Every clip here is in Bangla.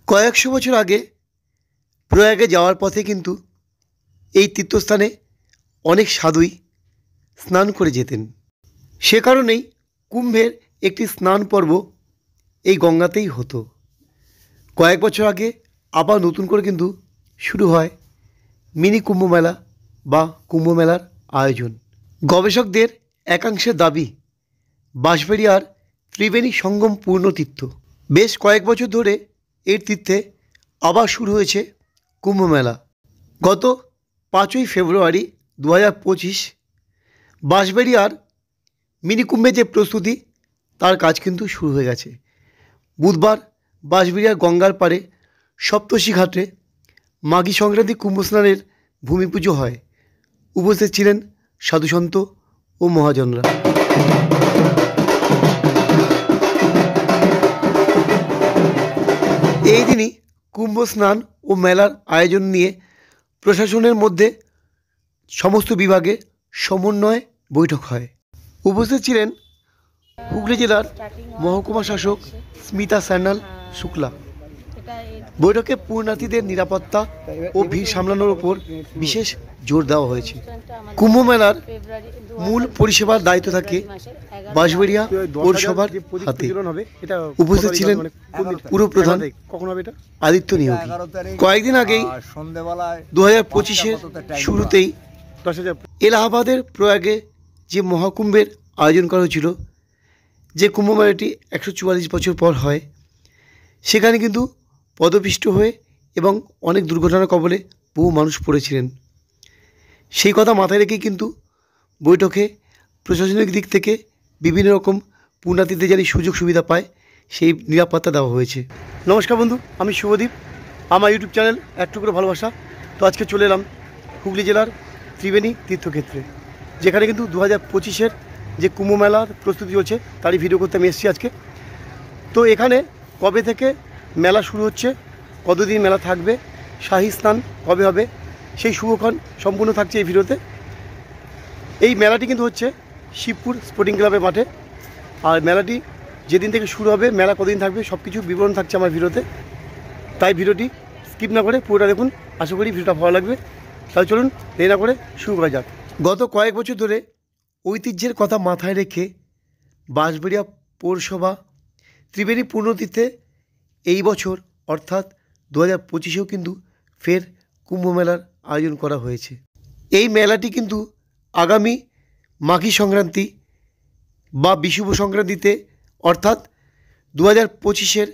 কয়েকশো বছর আগে প্রয়াগে যাওয়ার পথে কিন্তু এই তীর্থস্থানে অনেক সাধুই স্নান করে যেতেন। সে কারণেই কুম্ভের একটি স্নান পর্ব এই গঙ্গাতেই হতো। কয়েক বছর আগে আবার নতুন করে কিন্তু শুরু হয় মিনি কুম্ভ মেলা বা কুম্ভ মেলার আয়োজন। গবেষকদের একাংশের দাবি বাঁশবেড়িয়ার ত্রিবেণী সঙ্গম পূর্ণতীর্থ। বেশ কয়েক বছর ধরে এর তীর্থে আবার শুরু হয়েছে কুম্ভ মেলা। গত 5ই ফেব্রুয়ারি 2025 বাঁশবেড়িয়ার মিনি কুম্ভে যে প্রস্তুতি তার কাজ কিন্তু শুরু হয়ে গেছে। বুধবার বাঁশবেড়িয়ার গঙ্গার পাড়ে সপ্তর্ষি ঘাটে মাঘী সংক্রান্তি কুম্ভ স্নানের ভূমি পুজো হয়। উপস্থিত ছিলেন সাধুসন্ত ও মহাজনরা। এই দিনই কুম্ভ স্নান ও মেলার আয়োজন নিয়ে প্রশাসনের মধ্যে সমস্ত বিভাগে সমন্বয় বৈঠক হয়। উপস্থিত ছিলেন হুগলি জেলার মহকুমা শাসক স্মিতা স্যান্যাল শুক্লা। বৈঠকে পুণ্যার্থীদের নিরাপত্তা ও ভিড় সামলানোর উপর বিশেষ জোর দেওয়া হয়েছে। কুম্ভ মেলার মূল পরিষেবার দায়িত্ব থাকে বাঁশবেড়িয়া পৌরসভার হাতে। উপস্থিত ছিলেন পুরপ্রধান আদিত্য নিয়োগী। কয়েকদিন আগেই 2025-এর শুরুতেই এলাহাবাদের প্রয়াগে যে মহাকুম্ভের আয়োজন করা হয়েছিল, যে কুম্ভ মেলাটি 144 বছর পর হয়, সেখানে কিন্তু পদপিষ্ট হয়ে এবং অনেক দুর্ঘটনার কবলে বহু মানুষ পড়েছিলেন। সেই কথা মাথায় রেখেই কিন্তু বৈঠকে প্রশাসনিক দিক থেকে বিভিন্ন রকম পুণ্যার্থীদের যেন সুযোগ সুবিধা পায় সেই নিরাপত্তা দেওয়া হয়েছে। নমস্কার বন্ধু, আমি শুভদীপ, আমার ইউটিউব চ্যানেল একটুকরো ভালোবাসা। তো আজকে চলে এলাম হুগলি জেলার ত্রিবেণী তীর্থক্ষেত্রে, যেখানে কিন্তু 2025-এর যে কুম্ভ মেলার প্রস্তুতি চলছে তারই ভিডিও করতে আমি এসেছি আজকে। তো এখানে কবে থেকে মেলা শুরু হচ্ছে, কতদিন মেলা থাকবে, শাহী স্নান কবে হবে, সেই শুভক্ষণ সম্পূর্ণ থাকছে এই ভিডিওতে। এই মেলাটি কিন্তু হচ্ছে শিবপুর স্পোর্টিং ক্লাবের মাঠে। আর মেলাটি যেদিন থেকে শুরু হবে, মেলা কতদিন থাকবে, সব কিছু বিবরণ থাকছে আমার ভিডিওতে। তাই ভিডিওটি স্কিপ না করে পুরোটা দেখুন, আশা করি ভিডিওটা ভালো লাগবে। তাহলে চলুন দেরি না করে শুরু করা যাক। গত কয়েক বছর ধরে ঐতিহ্যের কথা মাথায় রেখে বাঁশবেড়িয়া পৌরসভা ত্রিবেণী পূর্ণতীর্থে এই বছর অর্থাৎ 2025-এও কিন্তু ফের কুম্ভ মেলার আয়োজন করা হয়েছে। এই মেলাটি কিন্তু আগামী মাঘী সংক্রান্তি বা বিষুব সংক্রান্তিতে অর্থাৎ 2025-এর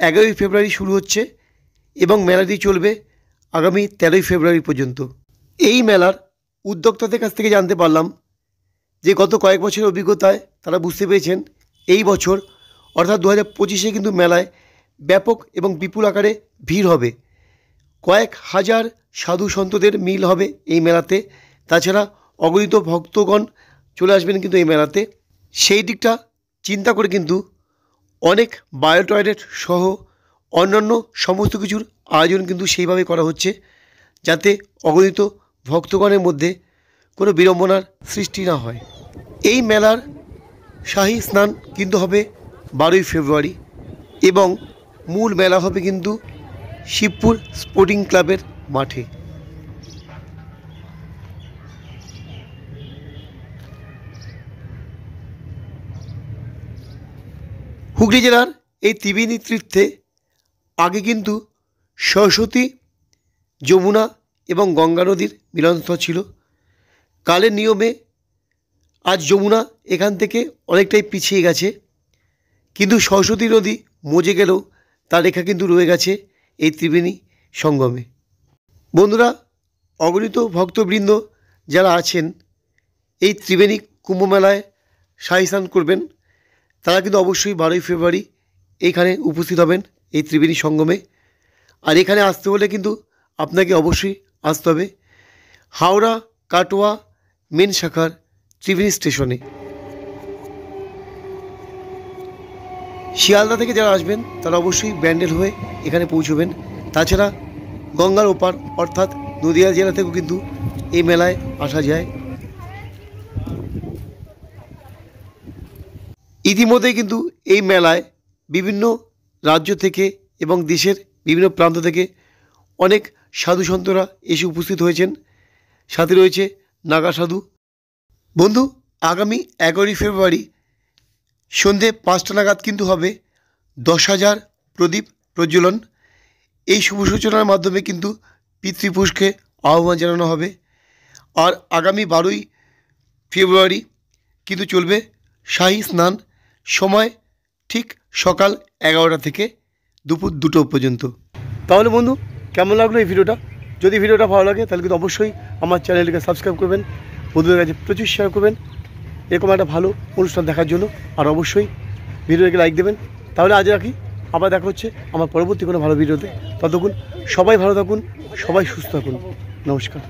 11ই ফেব্রুয়ারি শুরু হচ্ছে এবং মেলাটি চলবে আগামী 13ই ফেব্রুয়ারি পর্যন্ত। এই মেলার উদ্যোক্তাদের কাছ থেকে জানতে পারলাম যে গত কয়েক বছরের অভিজ্ঞতায় তারা বুঝতে পেরেছেন এই বছর অর্থাৎ 2025-এ কিন্তু মেলায় ব্যাপক এবং বিপুল আকারে ভিড় হবে। কয়েক হাজার সাধু সন্তদের মিল হবে এই মেলাতে। তাছাড়া অগণিত ভক্তগণ চলে আসবেন কিন্তু এই মেলাতে। সেই দিকটা চিন্তা করে কিন্তু অনেক বায়ো টয়লেট সহ অন্যান্য সমস্ত কিছুর আয়োজন কিন্তু সেইভাবে করা হচ্ছে, যাতে অগণিত ভক্তগণের মধ্যে কোনো বিড়ম্বনার সৃষ্টি না হয়। এই মেলার শাহী স্নান কিন্তু হবে 12ই ফেব্রুয়ারি এবং মূল মেলা হবে কিন্তু শিবপুর স্পোর্টিং ক্লাবের মাঠে। হুগলি জেলার এই ত্রিবেণী তীর্থে আগে কিন্তু সরস্বতী, যমুনা এবং গঙ্গা নদীর মিলনস্থল ছিল। কালের নিয়মে আজ যমুনা এখান থেকে অনেকটাই পিছিয়ে গেছে, কিন্তু সরস্বতী নদী মজে গেলেও তার রেখা কিন্তু রয়ে গেছে এই ত্রিবেণী সঙ্গমে। বন্ধুরা, অগণিত ভক্তবৃন্দ যারা আছেন এই ত্রিবেণী কুম্ভ মেলায় শাহী স্নান করবেন, তারা কিন্তু অবশ্যই 12ই ফেব্রুয়ারি এইখানে উপস্থিত হবেন এই ত্রিবেণী সঙ্গমে। আর এখানে আসতে হলে কিন্তু আপনাকে অবশ্যই আসতে হবে হাওড়া কাটোয়া মেন শাখার ত্রিবেণী স্টেশনে। শিয়ালদা থেকে যারা আসবেন তারা অবশ্যই ব্যান্ডেল হয়ে এখানে পৌঁছবেন। তাছাড়া গঙ্গার ওপার অর্থাৎ নদিয়া জেলা থেকেও কিন্তু এই মেলায় আসা যায়। ইতিমধ্যে কিন্তু এই মেলায় বিভিন্ন রাজ্য থেকে এবং দেশের বিভিন্ন প্রান্ত থেকে অনেক সাধু সন্তরা এসে উপস্থিত হয়েছেন, সাথে রয়েছে নাগা সাধু। বন্ধু, আগামী 11ই ফেব্রুয়ারি সন্ধে 5টা নাগাদ কিন্তু হবে 10,000 প্রদীপ প্রজ্বলন। এই শুভ সূচনার মাধ্যমে কিন্তু পিতৃপুরুষকে আহ্বান জানানো হবে। আর আগামী 12ই ফেব্রুয়ারি কিন্তু চলবে শাহী স্নান, সময় ঠিক সকাল 11টা থেকে দুপুর 2টো পর্যন্ত। তাহলে বন্ধু, কেমন লাগলো এই ভিডিওটা? যদি ভিডিওটা ভালো লাগে তাহলে কিন্তু অবশ্যই আমার চ্যানেলটিকে সাবস্ক্রাইব করবেন, বন্ধুদের কাছে প্রচুর শেয়ার করবেন এরকম একটা ভালো অনুষ্ঠান দেখার জন্য। আর অবশ্যই ভিডিওকে লাইক দেবেন। তাহলে আজ রাখি, আবার দেখা হচ্ছে আমার পরবর্তী কোনো ভালো ভিডিওতে। ততক্ষণ সবাই ভালো থাকুন, সবাই সুস্থ থাকুন। নমস্কার।